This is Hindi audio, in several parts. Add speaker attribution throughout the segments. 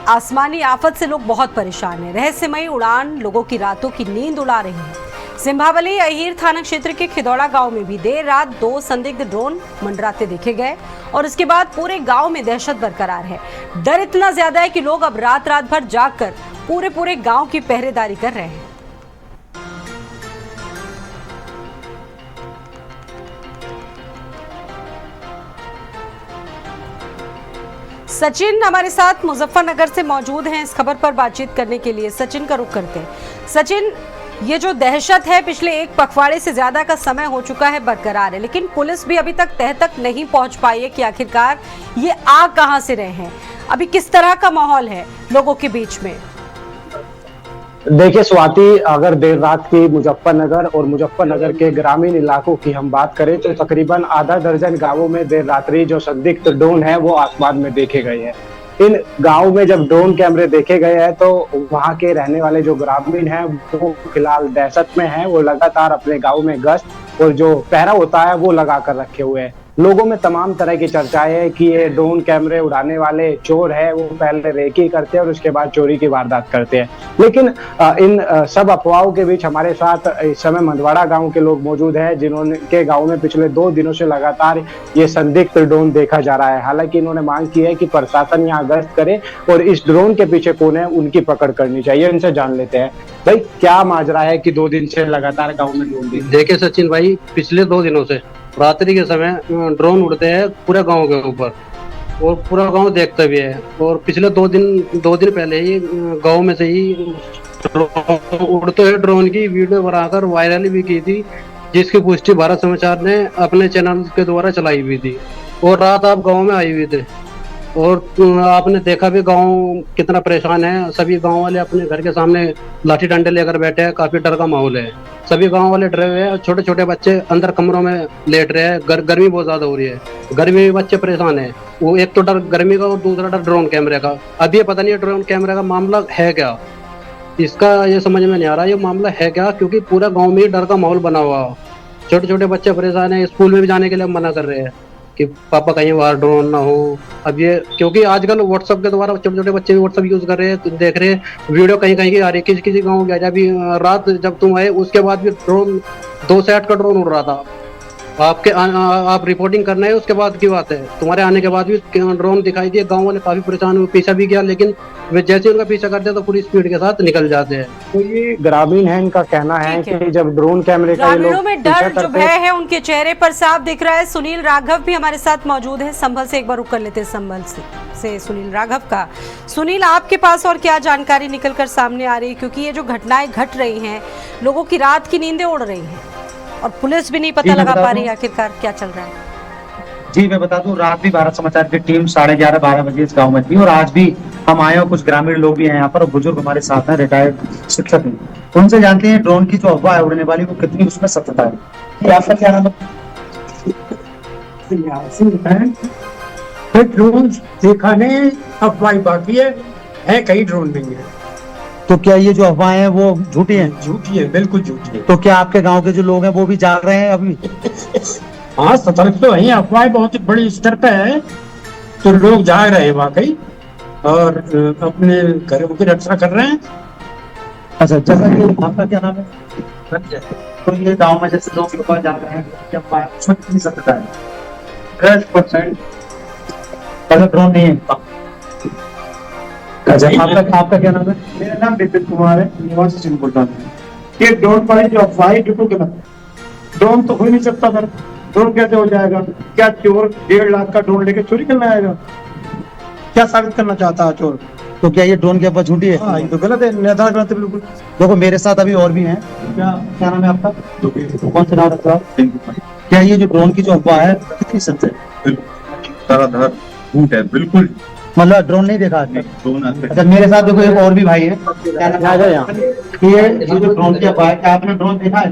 Speaker 1: आसमानी आफत से लोग बहुत परेशान हैं। रहस्यमयी उड़ान लोगों की रातों की नींद उड़ा रही है। सिंभावली अहीर थाना क्षेत्र के खिदौड़ा गांव में भी देर रात 2 संदिग्ध ड्रोन मंडराते देखे गए और उसके बाद पूरे गांव में दहशत बरकरार है। डर इतना ज्यादा है कि लोग अब रात भर जागकर पूरे गांव की पहरेदारी कर रहे हैं। सचिन हमारे साथ मुजफ्फरनगर से मौजूद हैं इस खबर पर बातचीत करने के लिए। सचिन का रुख करते हैं। सचिन, ये जो दहशत है पिछले 1 पखवाड़े से ज्यादा का समय हो चुका है बरकरार है, लेकिन पुलिस भी अभी तक तह तक नहीं पहुंच पाई है कि आखिरकार ये आ कहां से रहे हैं। अभी किस तरह का माहौल है लोगों के बीच में?
Speaker 2: देखिए स्वाति, अगर देर रात की मुजफ्फरनगर और मुजफ्फरनगर के ग्रामीण इलाकों की हम बात करें तो तकरीबन आधा दर्जन गांवों में देर रात्रि जो संदिग्ध ड्रोन है वो आसमान में देखे गए हैं। इन गांव में जब ड्रोन कैमरे देखे गए हैं तो वहां के रहने वाले जो ग्रामीण हैं वो फिलहाल दहशत में हैं। वो लगातार अपने गांव में गश्त और जो पहरा होता है वो लगा कर रखे हुए हैं। लोगों में तमाम तरह की चर्चाएं है कि ये ड्रोन कैमरे उड़ाने वाले चोर है, वो पहले रेकी करते हैं और उसके बाद चोरी की वारदात करते हैं। लेकिन इन सब अफवाहों के बीच हमारे साथ इस समय मंदवाड़ा गांव के लोग मौजूद हैं जिन्होंने के गांव में पिछले 2 दिनों से लगातार ये संदिग्ध ड्रोन देखा जा रहा है। हालांकि इन्होंने मांग की है कि प्रशासन यहाँ गश्त करे और इस ड्रोन के पीछे कौन है उनकी पकड़ करनी चाहिए। इनसे जान लेते हैं भाई क्या माजरा है कि 2 दिन से लगातार गाँव में ड्रोन
Speaker 3: देखे। सचिन भाई, पिछले 2 दिनों से रात्रि के समय ड्रोन उड़ते हैं पूरे गांव के ऊपर और पूरा गांव देखता भी है। और पिछले 2 दिन पहले ही गांव में से ही उड़ते हुए ड्रोन की वीडियो बनाकर वायरल भी की थी, जिसकी पुष्टि भारत समाचार ने अपने चैनल के द्वारा चलाई हुई थी। और रात आप गांव में आई हुई थे और आपने देखा भी गांव कितना परेशान है। सभी गांव वाले अपने घर के सामने लाठी डंडे लेकर बैठे हैं। काफी डर का माहौल है। सभी गांव वाले डरे हुए हैं। छोटे छोटे बच्चे अंदर कमरों में लेट रहे हैं। गर्मी बहुत ज्यादा हो रही है। गर्मी में बच्चे परेशान है। वो एक तो डर गर्मी का और दूसरा डर ड्रोन कैमरे का। अब ये पता नहीं ड्रोन कैमरे का मामला है क्या, इसका ये समझ में नहीं आ रहा ये मामला है क्या, क्योंकि पूरा गाँव में डर का माहौल बना हुआ। छोटे छोटे बच्चे परेशान है। स्कूल में भी जाने के लिए मना कर रहे हैं कि पापा कहीं बाहर ड्रोन ना हो। अब ये क्योंकि आजकल व्हाट्सएप के द्वारा छोटे छोटे बच्चे भी व्हाट्सएप यूज कर रहे हैं, तो देख रहे हैं वीडियो कहीं कहीं की आ रही है। किसी किसी गाँव गया अभी रात जब तुम आए उसके बाद भी ड्रोन 2 सेट का ड्रोन उड़ रहा था। आप रिपोर्टिंग करना है उसके बाद की बात है। तुम्हारे आने के बाद भी ड्रोन दिखाई दिए। गाँव वाले काफी परेशान हुए। पीछा भी किया, लेकिन वे जैसे उनका पीछा करते हैं तो पूरी स्पीड के साथ निकल जाते हैं।
Speaker 2: तो ये ग्रामीण है, इनका कहना है कि जब ड्रोन कैमरे का
Speaker 1: ग्रामीणों में डर जो भय है उनके चेहरे पर साफ दिख रहा है। सुनील राघव भी हमारे साथ मौजूद है संभल से। एक बार रुक कर लेते हैं संभल से सुनील राघव का। सुनील, आपके पास और क्या जानकारी निकल कर सामने आ रही है, क्योंकि ये जो घटनाएं घट रही हैं लोगों की रात की नींदें उड़ रही हैं और पुलिस भी नहीं पता लगा पा रही आखिरकार क्या चल रहा है?
Speaker 4: जी मैं बता दूं, रात भी भारत समाचार की टीम 11:30-12 बजे इस गांव में थी और आज भी हम आए हैं। कुछ ग्रामीण लोग भी हैं यहाँ पर और बुजुर्ग हमारे साथ हैं, रिटायर्ड शिक्षक हैं। उनसे जानते हैं ड्रोन की जो अफवाह है उड़ने वाली वो कितनी उसमें सत्यता है। आपका क्या नाम
Speaker 5: है? ड्रोन देखा नहीं, अफवाह बाकी है कहीं ड्रोन नहीं है।
Speaker 4: तो क्या ये जो अफवाहें हैं वो झूठी हैं?
Speaker 5: झूठी है, बिल्कुल झूठी है।
Speaker 4: तो क्या आपके गांव के जो लोग हैं वो भी जाग रहे हैं अभी?
Speaker 5: हाँ, सतर्क तो है। अफवाहें बहुत ही बड़ी स्तर पे है तो लोग जाग रहे हैं वाकई और अपने घरों की रक्षा कर रहे हैं।
Speaker 4: अच्छा, जैसा कि आपका क्या नाम है? तो ये गांव में जैसे लोग जाग रहे हैं क्या उसमें कितनी सत्यता है? 10%। ड्रोन नहीं है। अच्छा, आपका क्या नाम है?
Speaker 6: मेरा नाम विपिन कुमार है, निवासी सिंहपुर का। ये ड्रोन पर जो अफवाह है बिल्कुल गलत है। ड्रोन तो हो ही नहीं सकता सर। ड्रोन कैसे हो जाएगा? क्या चोर 1.5 लाख का ड्रोन लेके चोरी करना आएगा? क्या साबित करना चाहता है चोर?
Speaker 4: तो क्या ये ड्रोन की अफवाह झूठी है?
Speaker 6: हाँ, ये तो गलत है, निर्धारण गलत है बिल्कुल।
Speaker 4: देखो मेरे साथ अभी और भी हैं। क्या नाम है आपका? कौन सा नाम रखा? क्या ये जो ड्रोन की जो अफवाह है कितनी सच है?
Speaker 7: झूठ है बिल्कुल।
Speaker 4: मतलब ड्रोन नहीं देखा आपने? अच्छा, मेरे साथ देखो एक और भी भाई है। ये जो ड्रोन की अफवाह है, क्या आपने ड्रोन देखा है?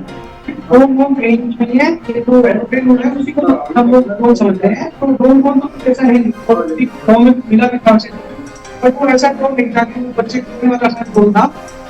Speaker 6: ड्रोन रेंज नहीं है, ये तो एरोप्लेन है, उसी को हम लोग ड्रोन समझते हैं। तो ड्रोन तो ऐसा है नहीं और ड्रोन में मिला भी कहाँ से, पर वो ऐसा ड्रोन नहीं था कि बच्चे को वाला सा ड्रोन था।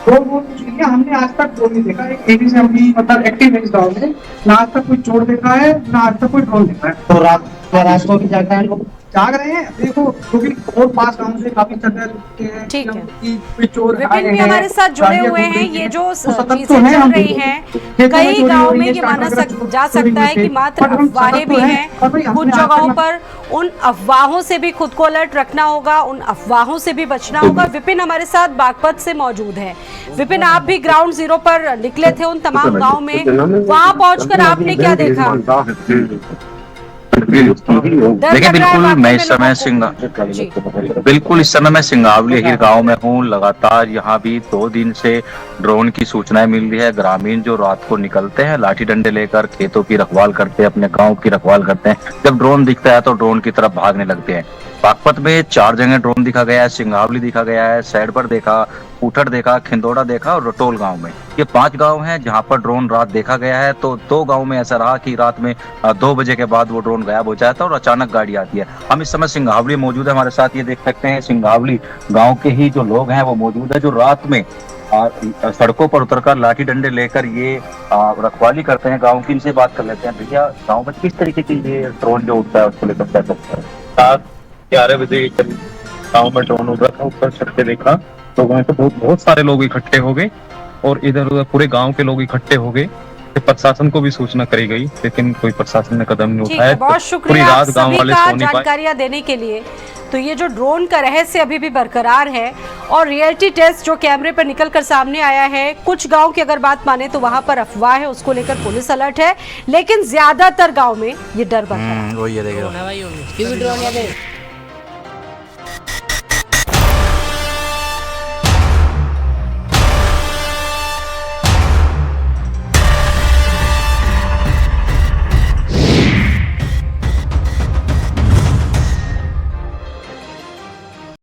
Speaker 6: ड्रोन कुछ नहीं है। हमने आज तक ड्रोन नहीं देखा। एक एबी से अभी मतलब एक्टिव है इस गाँव में। ना आज तक कोई चोर देखा है, ना आज तक कोई ड्रोन देखा है।
Speaker 4: तो रात को भी जागता है लोग?
Speaker 6: जाग रहे हैं। देखो क्योंकि और पास गांव से काफी चल रहे हैं
Speaker 1: ठीक है।
Speaker 6: कि कोई चोर
Speaker 1: विपिन भी हमारे साथ जुड़े हुए हैं। ये जो चीजें
Speaker 6: तो है,
Speaker 1: चल
Speaker 6: हम
Speaker 1: रही हैं, कई गांव में ये माना जा सकता है कि मात्र अफवाहें भी हैं। कुछ जगहों पर उन अफवाहों से भी खुद को अलर्ट रखना होगा, उन अफवाहों से भी बचना होगा। विपिन हमारे साथ बागपत से मौजूद है। विपिन, आप भी ग्राउंड जीरो पर निकले थे उन तमाम गांव में, वहां पहुंचकर आपने क्या देखा?
Speaker 8: देखिए, बिल्कुल मैं इस समय बिल्कुल इस समय मैं सिंगावली हिल गांव में हूँ। लगातार यहाँ भी 2 दिन से ड्रोन की सूचनाएं मिल रही है। ग्रामीण जो रात को निकलते हैं लाठी डंडे लेकर, खेतों की रखवाल करते हैं, अपने गांव की रखवाल करते हैं, जब ड्रोन दिखता है तो ड्रोन की तरफ भागने लगते हैं। बागपत में 4 जगह ड्रोन दिखा गया है, सिंगावली दिखा गया है, सैड पर देखा, उठड़ देखा, खिंदोड़ा देखा और रटोल गांव में। ये 5 गांव हैं जहां पर ड्रोन रात देखा गया है। तो 2 गांव में ऐसा रहा कि रात में 2 बजे के बाद वो ड्रोन गायब हो जाता है और अचानक गाड़ी आती है। हम इस समय सिंगावली मौजूद है, हमारे साथ ये देख सकते हैं सिंगावली गांव के ही जो लोग हैं वो मौजूद है, जो रात में सड़कों पर उतरकर लाठी डंडे लेकर ये रखवाली करते हैं गाँव की। इनसे बात कर लेते हैं। भैया, गाँव में किस तरीके की ये ड्रोन जो उठता है उसको लेकर क्या सकता है?
Speaker 7: 7-11 बजे गाँव में ड्रोन उड़ रहा था, ऊपर छत पे देखा तो वहाँ पे बहुत सारे लोग इकट्ठे हो गए और इधर उधर पूरे गांव के लोग इकट्ठे हो गए। प्रशासन को भी सूचना करी गई लेकिन कोई प्रशासन ने कदम नहीं उठाया।
Speaker 1: बहुत शुक्रिया आप सभी का जानकारियां देने के लिए। तो ये जो ड्रोन का रहस्य अभी भी बरकरार है और रियलिटी टेस्ट जो कैमरे पर निकल कर सामने आया है, कुछ गांव की अगर बात माने तो वहां पर अफवाह है, उसको लेकर पुलिस अलर्ट है, लेकिन ज्यादातर गांव में ये डर बरकरार है।